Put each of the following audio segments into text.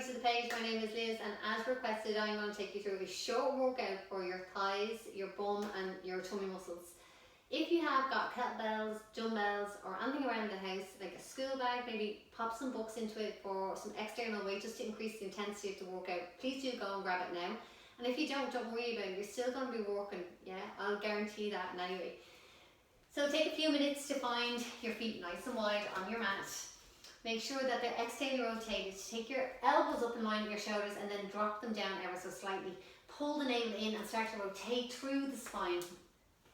already to the page, my name is Liz, and as requested I'm going to take you through a short workout for your thighs, your bum and your tummy muscles. If you have got kettlebells, dumbbells or anything around the house, like a school bag, maybe pop some books into it for some external weight just to increase the intensity of the workout. Please do go and grab it now. And if you don't worry about it, you're still going to be working, yeah, I'll guarantee that anyway. So take a few minutes to find your feet nice and wide on your mat. Make sure that they're externally rotated. Take your elbows up in line with your shoulders and then drop them down ever so slightly. Pull the navel in and start to rotate through the spine,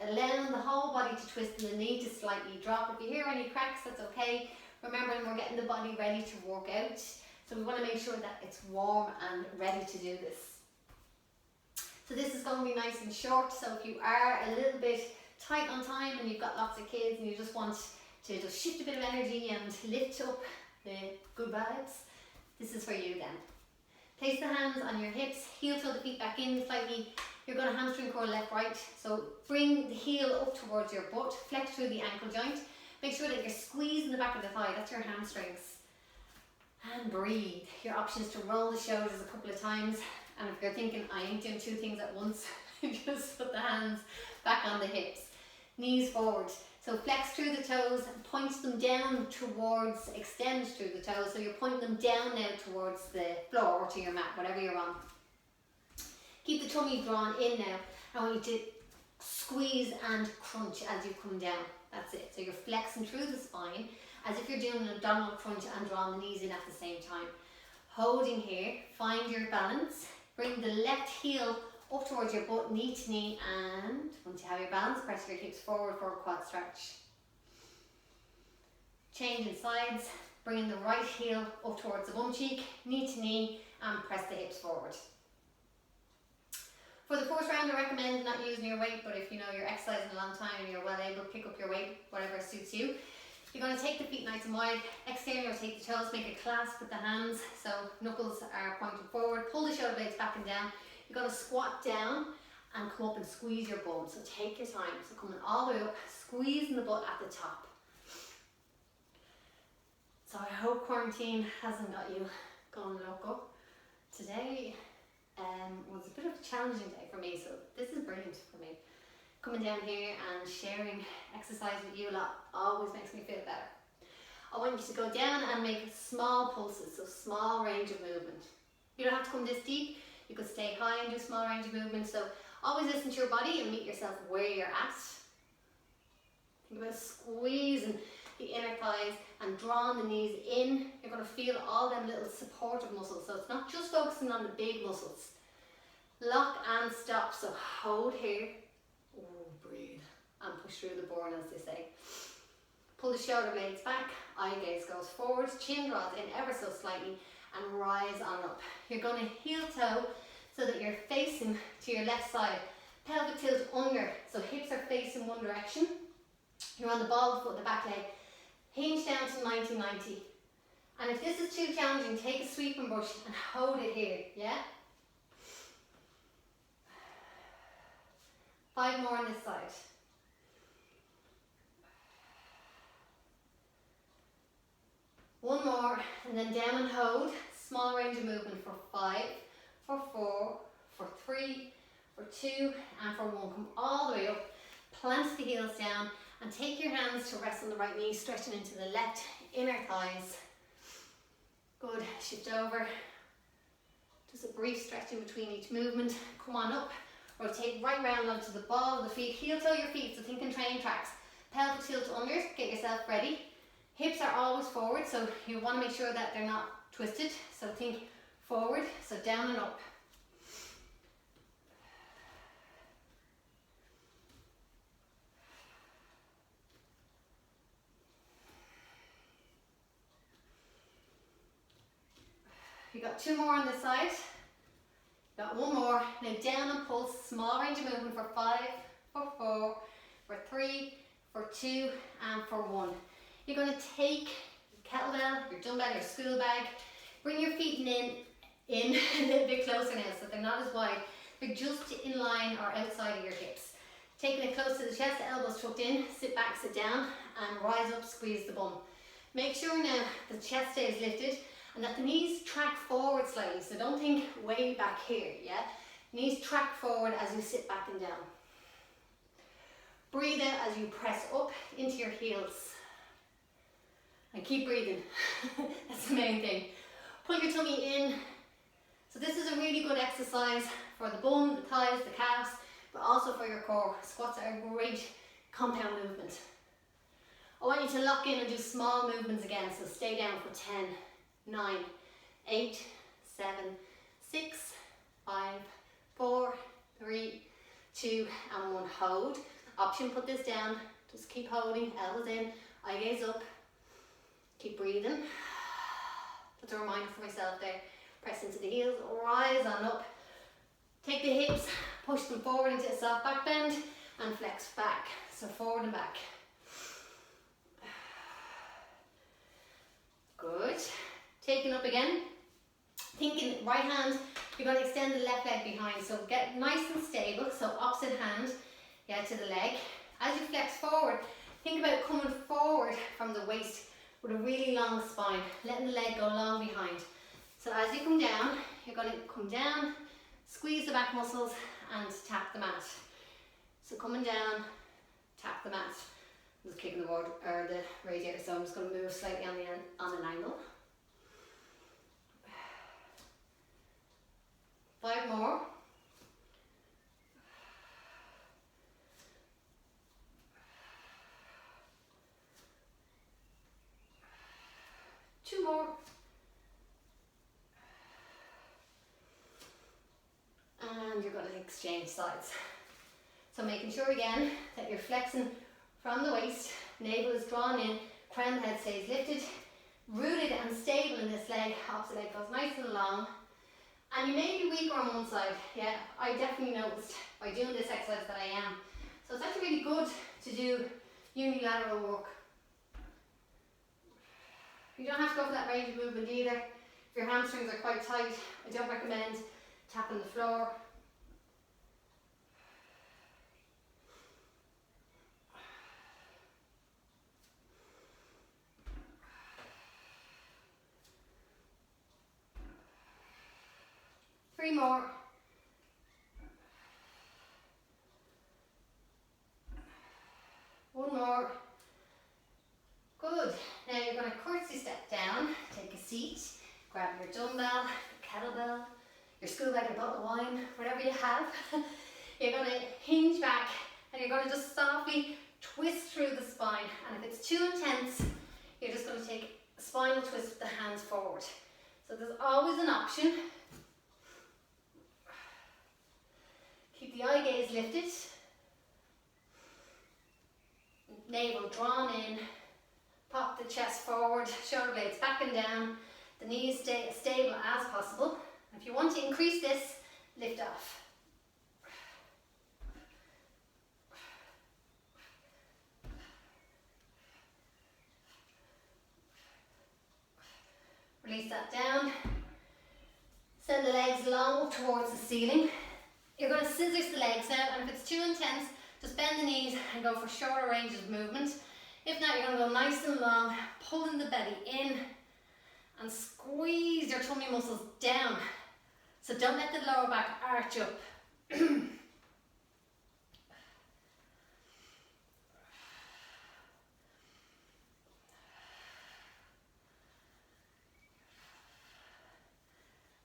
allowing the whole body to twist and the knee to slightly drop. If you hear any cracks, that's okay. Remember, we're getting the body ready to work out, so we want to make sure that it's warm and ready to do this. So this is going to be nice and short, so if you are a little bit tight on time and you've got lots of kids and you just want to just shift a bit of energy and lift up the good vibes, this is for you then. Place the hands on your hips, heel toe the feet back in slightly. You're going to hamstring curl left, right. So bring the heel up towards your butt, flex through the ankle joint. Make sure that you're squeezing the back of the thigh, that's your hamstrings. And breathe. Your option is to roll the shoulders a couple of times. And if you're thinking, I ain't doing two things at once, just put the hands back on the hips. Knees forward. So flex through the toes, point them down towards, extend through the toes. So you're pointing them down now towards the floor or to your mat, whatever you're on. Keep the tummy drawn in now. I want you to squeeze and crunch as you come down. That's it. So you're flexing through the spine as if you're doing an abdominal crunch and drawing the knees in at the same time. Holding here, find your balance. Bring the left heel up towards your butt, knee to knee, and once you have your balance, press your hips forward for a quad stretch. Changing sides, bringing the right heel up towards the bum cheek, knee to knee, and press the hips forward. For the first round, I recommend not using your weight, but if you know you're exercising a long time and you're well able to pick up your weight, whatever suits you. You're going to take the feet nice and wide, externally rotate the toes, make a clasp with the hands, so knuckles are pointing forward, pull the shoulder blades back and down. You're going to squat down and come up and squeeze your bum, so take your time. So coming all the way up, squeezing the butt at the top. So I hope quarantine hasn't got you going loco. Today was a bit of a challenging day for me, so this is brilliant for me. Coming down here and sharing exercise with you a lot always makes me feel better. I want you to go down and make small pulses, so small range of movement. You don't have to come this deep. You could stay high and do small range of movement. So always listen to your body and meet yourself where you're at. Think about squeezing the inner thighs and drawing the knees in. You're going to feel all them little supportive muscles. So it's not just focusing on the big muscles. Lock and stop. So hold here. Breathe. And push through the burn, as they say. Pull the shoulder blades back. Eye gaze goes forward. Chin draws in ever so slightly. And rise on up. You're going to heel toe so that you're facing to your left side. Pelvic tilt under, so hips are facing one direction. You're on the ball of the foot, the back leg. Hinge down to 90-90. And if this is too challenging, take a sweeping brush and hold it here, yeah? 5 more on this side. One more, and then down and hold. Small range of movement for 5, for 4, for 3, for 2, and for 1. Come all the way up, plant the heels down, and take your hands to rest on the right knee, stretching into the left inner thighs. Good, shift over. Just a brief stretch in between each movement. Come on up, rotate right round onto the ball of the feet. Heel toe your feet, so think in train tracks. Pelvic tilt under, get yourself ready. Hips are always forward, so you want to make sure that they're not twisted. So think forward, so down and up. You got 2 more on this side. Got 1 more. Now down and pulse, small range of movement for 5, for 4, for 3, for 2, and for 1. You're going to take your kettlebell, your dumbbell, your school bag. Bring your feet in a little bit closer now so they're not as wide. They're just in line or outside of your hips. Taking it close to the chest, elbows tucked in, sit back, sit down, and rise up, squeeze the bum. Make sure now the chest stays lifted and that the knees track forward slightly. So don't think way back here, yeah? Knees track forward as you sit back and down. Breathe out as you press up into your heels. And keep breathing. That's the main thing. Pull your tummy in. So this is a really good exercise for the bum, the thighs, the calves, but also for your core. Squats are a great compound movement. I want you to lock in and do small movements again. So stay down for 10, 9, 8, 7, 6, 5, 4, 3, 2, and 1. Hold. Option, put this down. Just keep holding, elbows in, eye gaze up. Keep breathing. That's a reminder for myself there. Press into the heels, rise on up. Take the hips, push them forward into a soft back bend and flex back. So forward and back. Good. Taking up again. Thinking right hand, you're going to extend the left leg behind. So get nice and stable. So opposite hand, yeah, to the leg. As you flex forward, think about coming forward from the waist with a really long spine, letting the leg go long behind. So as you come down, you're going to come down, squeeze the back muscles and tap the mat. So coming down, tap the mat. I'm just kicking the board or the radiator, so I'm just going to move slightly on an angle. 5 more. Two more. And you're going to exchange sides. So making sure again that you're flexing from the waist, navel is drawn in, crown head stays lifted, rooted and stable in this leg, opposite leg goes nice and long. And you may be weaker on one side, yeah, I definitely noticed by doing this exercise that I am. So it's actually really good to do unilateral work. You don't have to go for that range of movement either. If your hamstrings are quite tight, I don't recommend tapping the floor. Three more. One more. Good. Now you're going to curtsy step down, take a seat, grab your dumbbell, kettlebell, your school bag, your bottle of wine, whatever you have. You're going to hinge back and you're going to just softly twist through the spine. And if it's too intense, you're just going to take a spinal twist with the hands forward. So there's always an option. Keep the eye gaze lifted. Navel drawn in. Pop the chest forward, shoulder blades back and down. The knees stay as stable as possible. If you want to increase this, lift off. Release that down. Send the legs long towards the ceiling. You're going to scissors the legs now, and if it's too intense, just bend the knees and go for shorter ranges of movement. If not, you're going to go nice and long, pulling the belly in and squeeze your tummy muscles down. So don't let the lower back arch up.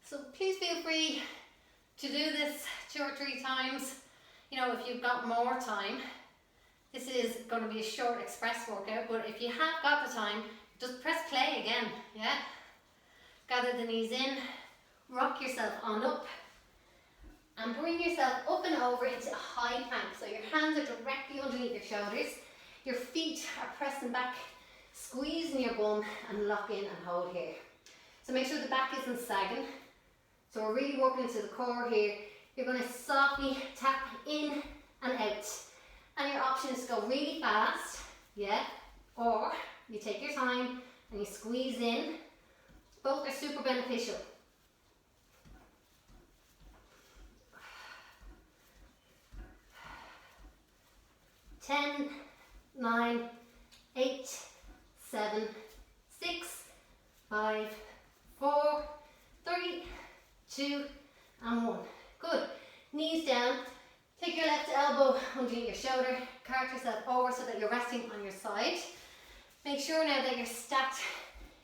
So please feel free to do this 2 or 3 times. You know, if you've got more time. This is going to be a short express workout, but if you have got the time, just press play again, yeah? Gather the knees in, rock yourself on up, and bring yourself up and over into a high plank. So your hands are directly underneath your shoulders, your feet are pressing back, squeezing your bum, and lock in and hold here. So make sure the back isn't sagging. So we're really working into the core here. You're going to softly tap in and out. And your option is to go really fast, yeah, or you take your time and you squeeze in. Both are super beneficial. 10, 9, 8, 7, 6, 5, 4, 3, 2, and 1. Good. Knees down. Take your left elbow underneath your shoulder. Cart yourself over so that you're resting on your side. Make sure now that you're stacked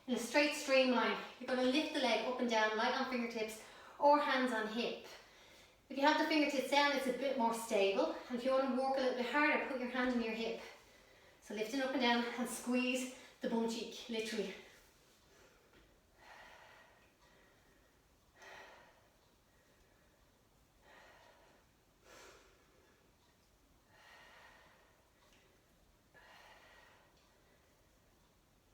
in a straight streamline. You're going to lift the leg up and down, light on fingertips or hands on hip. If you have the fingertips down, it's a bit more stable. And if you want to work a little bit harder, put your hand on your hip. So lifting up and down and squeeze the bum cheek, literally.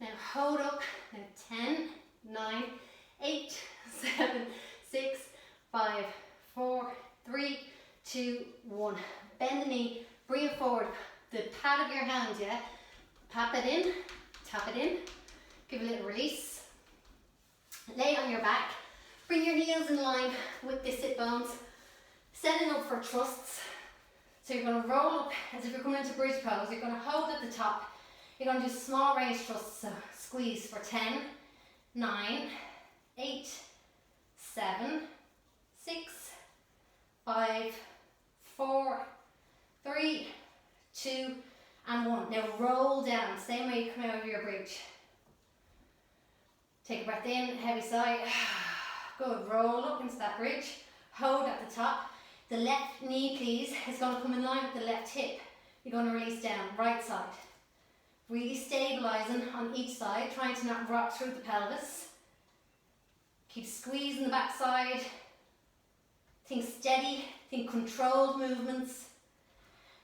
Now hold up. Now 10, 9, 8, 7, 6, 5, 4, 3, 2, 1. Bend the knee, bring it forward. The pad of your hand, yeah? Tap it in, tap it in. Give a little release. Lay on your back. Bring your heels in line with the sit bones. Setting up for thrusts. So you're going to roll up as if you're coming into bridge pose. You're going to hold at the top. You're going to do small range thrusts. So squeeze for 10, 9, 8, 7, 6, 5, 4, 3, 2, and 1. Now roll down, same way you come out of your bridge. Take a breath in, heavy sigh. Good, roll up into that bridge. Hold at the top. The left knee, please, is going to come in line with the left hip. You're going to release down, right side. Really stabilising on each side, trying to not rock through the pelvis. Keep squeezing the back side. Think steady, think controlled movements.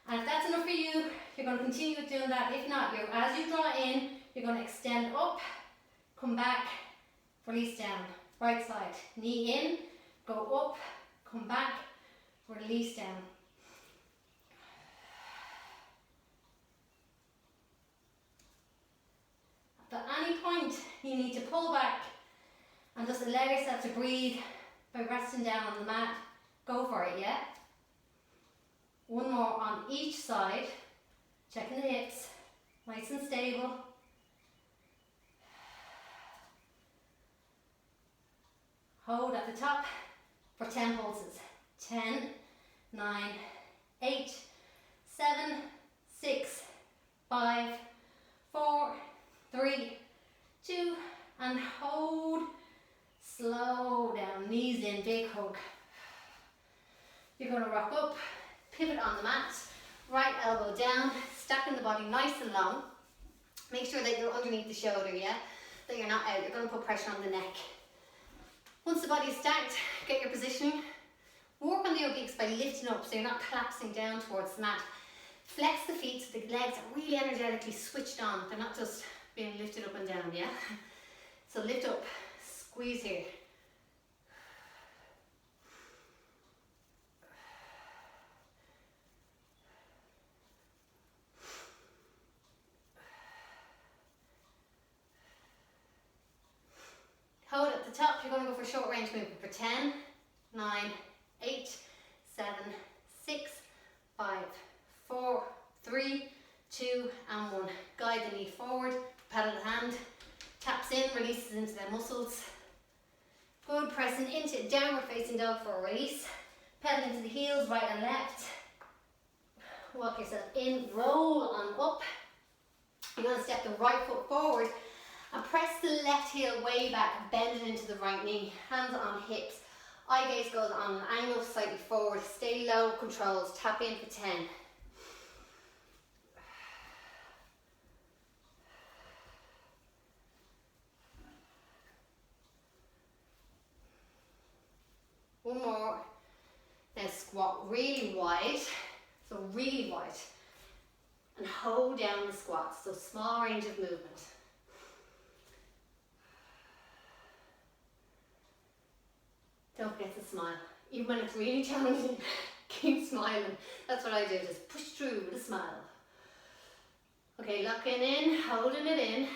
And if that's enough for you, you're going to continue with doing that. If not, as you draw in, you're going to extend up, come back, release down. Right side, knee in, go up, come back, release down. At any point, you need to pull back and just allow yourself to breathe by resting down on the mat. Go for it, yeah? One more on each side. Checking the hips, nice and stable. Hold at the top for 10 pulses. 10, 9, 8, 7, 6, 5, 4, 3, 2, and hold. Slow down, knees in, big hug. You're going to rock up, pivot on the mat, right elbow down, stacking the body nice and long. Make sure that you're underneath the shoulder, yeah? That you're not out. You're going to put pressure on the neck. Once the body is stacked, get your positioning. Work on the obliques by lifting up so you're not collapsing down towards the mat. Flex the feet so the legs are really energetically switched on. They're not just being lifted up and down, yeah? So lift up, squeeze here. Hold at the top, you're going to go for short range movement for 10, 9, 8, 7, 6, 5, 4, 3, 2, and 1. Guide the knee forward, paddle the hand, taps in, releases into the muscles. Good, pressing into downward facing dog for a release. Pedal into the heels, right and left. Walk yourself in, roll on up. You're going to step the right foot forward and press the left heel way back, bend it into the right knee. Hands on hips. Eye gaze goes on an angle slightly forward. Stay low, controls. Tap in for 10. One more. Now squat really wide. So really wide. And hold down the squat. So small range of movement. Don't forget to smile. Even when it's really challenging, keep smiling. That's what I do, just push through with a smile. Okay, locking in, holding it in.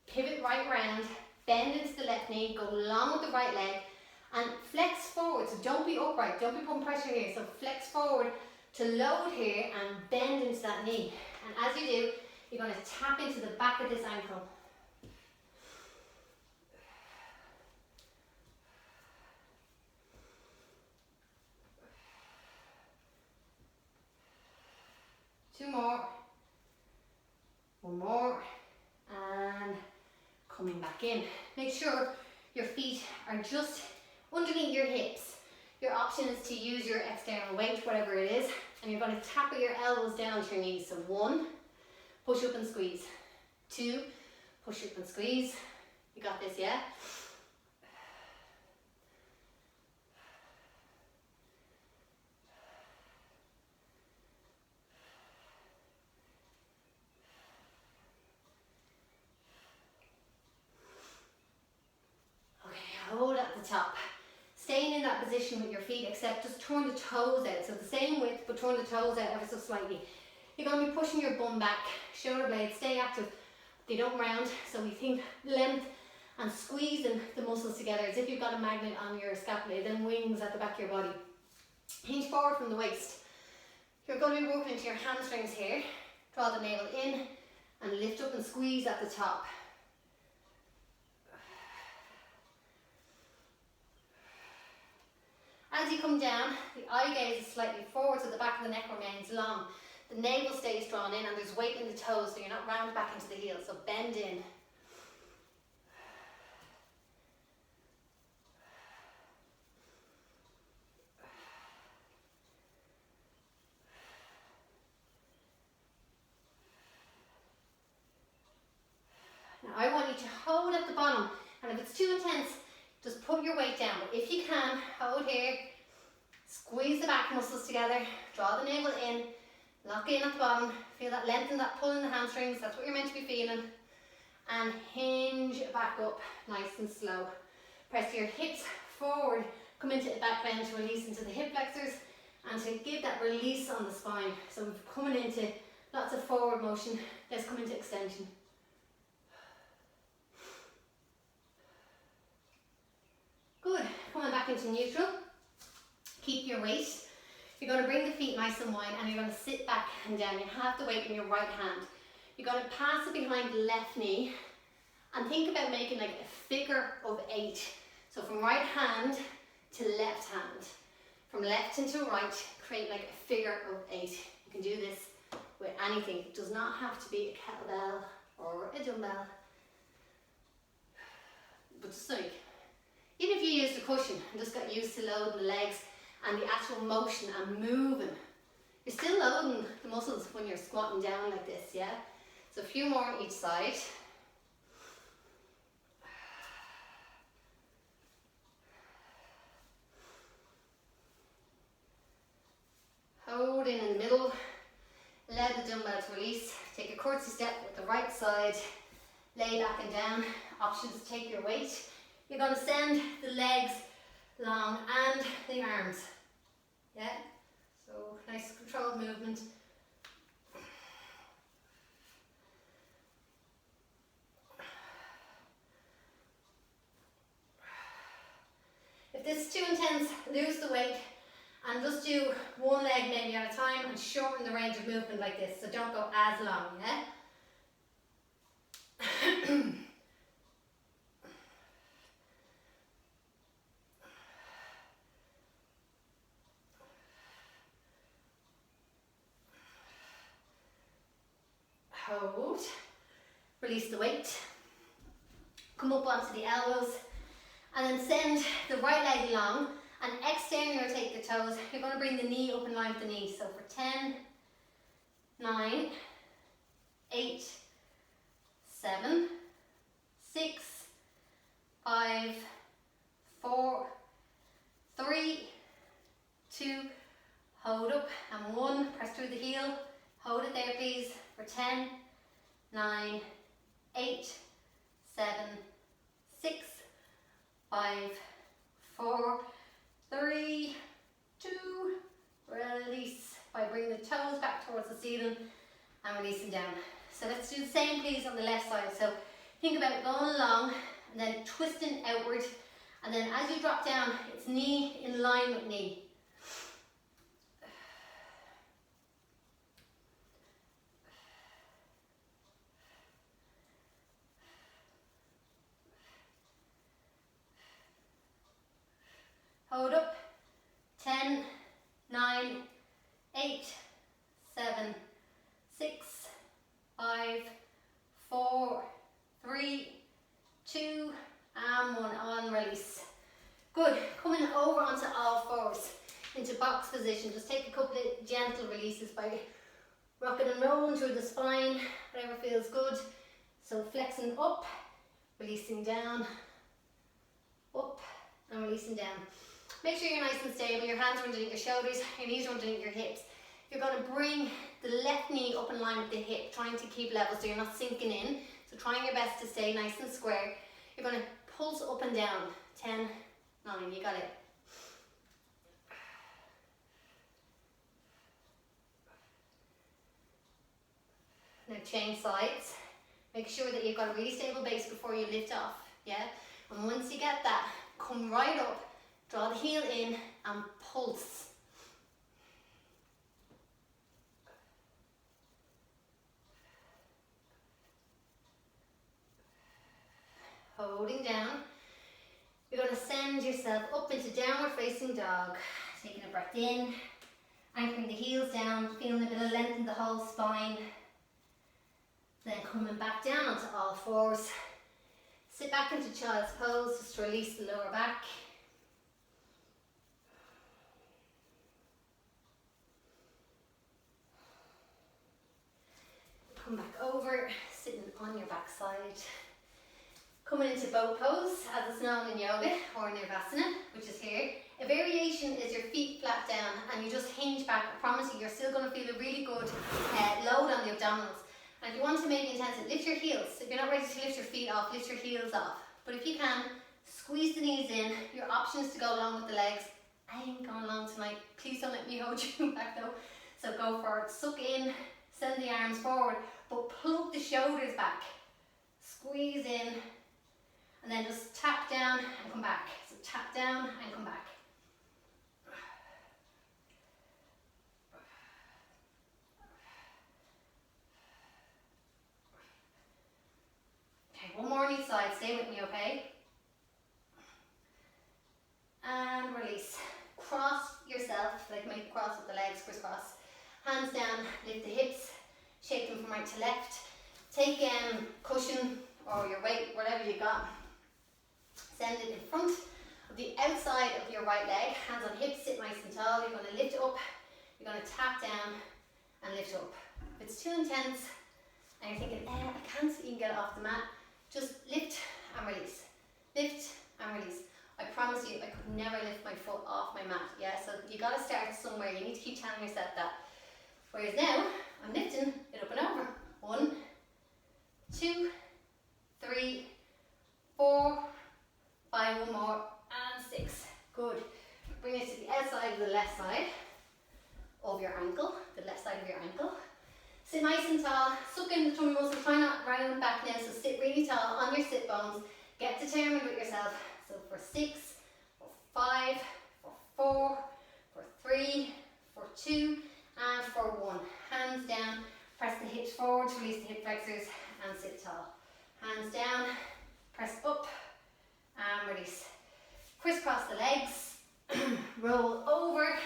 Pivot right round, bend into the left knee, go long with the right leg, and flex forward. So don't be upright, don't be putting pressure here. So flex forward to load here and bend into that knee. And as you do, you're going to tap into the back of this ankle. 2 more, 1 more, and coming back in. Make sure your feet are just underneath your hips. Your option is to use your external weight, whatever it is, and you're going to tap your elbows down to your knees. So 1, push up and squeeze. 2, push up and squeeze. You got this, yeah? Hold at the top. Staying in that position with your feet, except just turn the toes out. So the same width, but turn the toes out ever so slightly. You're going to be pushing your bum back, shoulder blades, stay active. They don't round, so we think length and squeezing the muscles together as if you've got a magnet on your scapula, then wings at the back of your body. Hinge forward from the waist. You're going to be working into your hamstrings here. Draw the navel in and lift up and squeeze at the top. As you come down, the eye gaze is slightly forward so the back of the neck remains long. The navel stays drawn in and there's weight in the toes so you're not round back into the heels. So bend in. Now I want you to hold at the bottom, and if it's too intense, just put your weight down. But if you can, hold here, squeeze the back muscles together, draw the navel in, lock in at the bottom, feel that length and that pull in the hamstrings, that's what you're meant to be feeling. And hinge back up, nice and slow. Press your hips forward, come into a back bend to release into the hip flexors and to give that release on the spine. So we're coming into lots of forward motion, let's come into extension. Good, coming back into neutral. Keep your weight. You're going to bring the feet nice and wide and you're going to sit back and down. You have the weight in your right hand. You're going to pass it behind the left knee and think about making like a figure of 8. So from right hand to left hand. From left into right, create like a figure of 8. You can do this with anything. It does not have to be a kettlebell or a dumbbell. But just like, even if you used a cushion and just got used to loading the legs and the actual motion and moving, you're still loading the muscles when you're squatting down like this, yeah? So a few more on each side. Hold in the middle, allow the dumbbell to release. Take a curtsy step with the right side, lay back and down. Options, take your weight. You're going to send the legs long and the arms. Yeah? So nice controlled movement. If this is too intense, lose the weight and just do one leg maybe at a time and shorten the range of movement like this. So don't go as long, yeah? Hold, release the weight, come up onto the elbows and then send the right leg long and externally rotate the toes. You're going to bring the knee up in line with the knee. So for 10, 9, 8, 7, 6, 5, 4, 3, 2, hold up and 1, press through the heel, hold it there please. For 10, 9, 8, 7, 6, 5, 4, 3, 2, release by bringing the toes back towards the ceiling and releasing down. So let's do the same please on the left side. So think about going along and then twisting outward, and then as you drop down, it's knee in line with knee. Hold up, 10, 9, 8, 7, and one, on release. Good, coming over onto all fours, into box position. Just take a couple of gentle releases by rocking and rolling through the spine, whatever feels good. So flexing up, releasing down, up and releasing down. Make sure you're nice and stable, your hands are underneath your shoulders, your knees are underneath your hips. You're going to bring the left knee up in line with the hip, trying to keep level so you're not sinking in. So trying your best to stay nice and square. You're going to pulse up and down. 10, 9, you got it. Now change sides. Make sure that you've got a really stable base before you lift off. Yeah? And once you get that, come right up, draw the heel in and pulse. Holding down. You're going to send yourself up into downward facing dog. Taking a breath in, anchoring the heels down, feeling a bit of length in the whole spine. Then coming back down onto all fours. Sit back into child's pose, just release the lower back. Come back over, sitting on your back side. Coming into boat pose, as it's known in yoga or Nirvasana, which is here. A variation is your feet flat down and you just hinge back. I promise you, you're still going to feel a really good load on the abdominals. And if you want to make it intense, lift your heels. If you're not ready to lift your feet off, lift your heels off. But if you can, squeeze the knees in. Your option is to go along with the legs. I ain't going along tonight. Please don't let me hold you back though. So go for it. Suck in, send the arms forward, but plug the shoulders back. Squeeze in. And then just tap down and come back. So tap down and come back. Okay, one more on each side. Stay with me, okay? And release. Cross yourself, like make a cross with the legs, crisscross. Hands down, lift the hips, shake them from right to left. Take cushion or your weight, whatever you got. Send it in front of the outside of your right leg. Hands on hips, sit nice and tall. You're going to lift up. You're going to tap down and lift up. If it's too intense and you're thinking, I can't even get it off the mat, just lift and release. Lift and release. I promise you, I could never lift my foot off my mat. Yeah, so you got to start somewhere. You need to keep telling yourself that. Whereas now, I'm lifting it up and over. 1, 2, 3, 4, 5, one more, and 6. Good. Bring it to the outside of the left side of your ankle, the left side of your ankle. Sit nice and tall, suck in the tummy muscles, try not round back now, so sit really tall on your sit bones. Get determined with yourself. So for 6, for 5, for 4, for 3, for 2, and for 1. Hands down, press the hips forward, release the hip flexors, and sit tall. Hands down, press up, and release. Crisscross the legs, roll over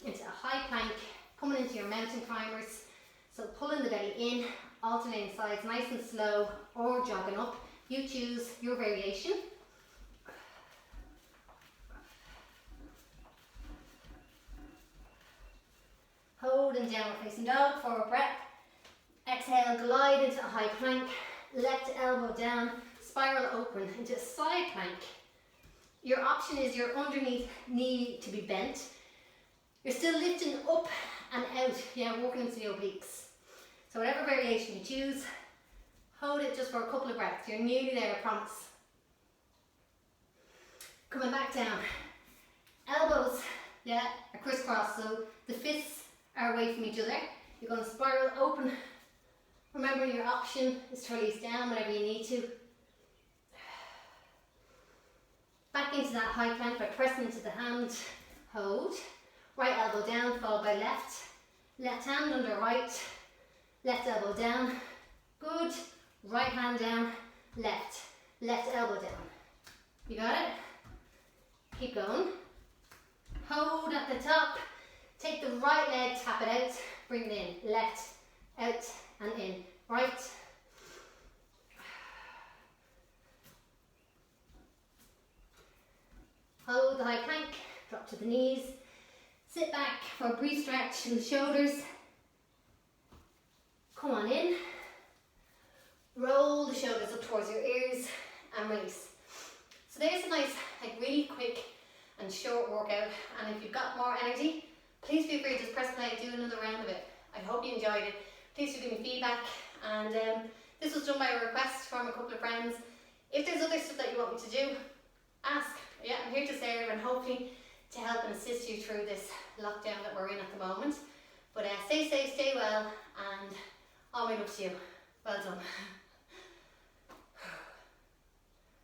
into a high plank, coming into your mountain climbers. So pulling the belly in, alternating sides nice and slow, or jogging up. You choose your variation. Holding downward facing dog, forward breath. Exhale, glide into a high plank, left elbow down, spiral open into a side plank. Your option is your underneath knee to be bent. You're still lifting up and out, walking into the obliques. So whatever variation you choose, hold it just for a couple of breaths. You're nearly there, I promise. Coming back down. Elbows, are crisscross, so the fists are away from each other. You're going to spiral open. Remember, your option is to release down whenever you need to. Back into that high plank by pressing into the hand. Hold. Right elbow down, followed by left. Left hand under right. Left elbow down. Good. Right hand down. Left. Left elbow down. You got it? Keep going. Hold at the top. Take the right leg, tap it out. Bring it in. Left, out, and in. Right. to the knees. Sit back for a brief stretch in the shoulders. Come on in. Roll the shoulders up towards your ears and release. So there's a nice, like really quick and short workout. And if you've got more energy, please feel free to just press play and do another round of it. I hope you enjoyed it. Please do give me feedback. And this was done by a request from a couple of friends. If there's other stuff that you want me to do, ask. Yeah, I'm here to serve and hopefully to help and assist you through this lockdown that we're in at the moment. But stay safe, stay well, and all my love to you. Well done.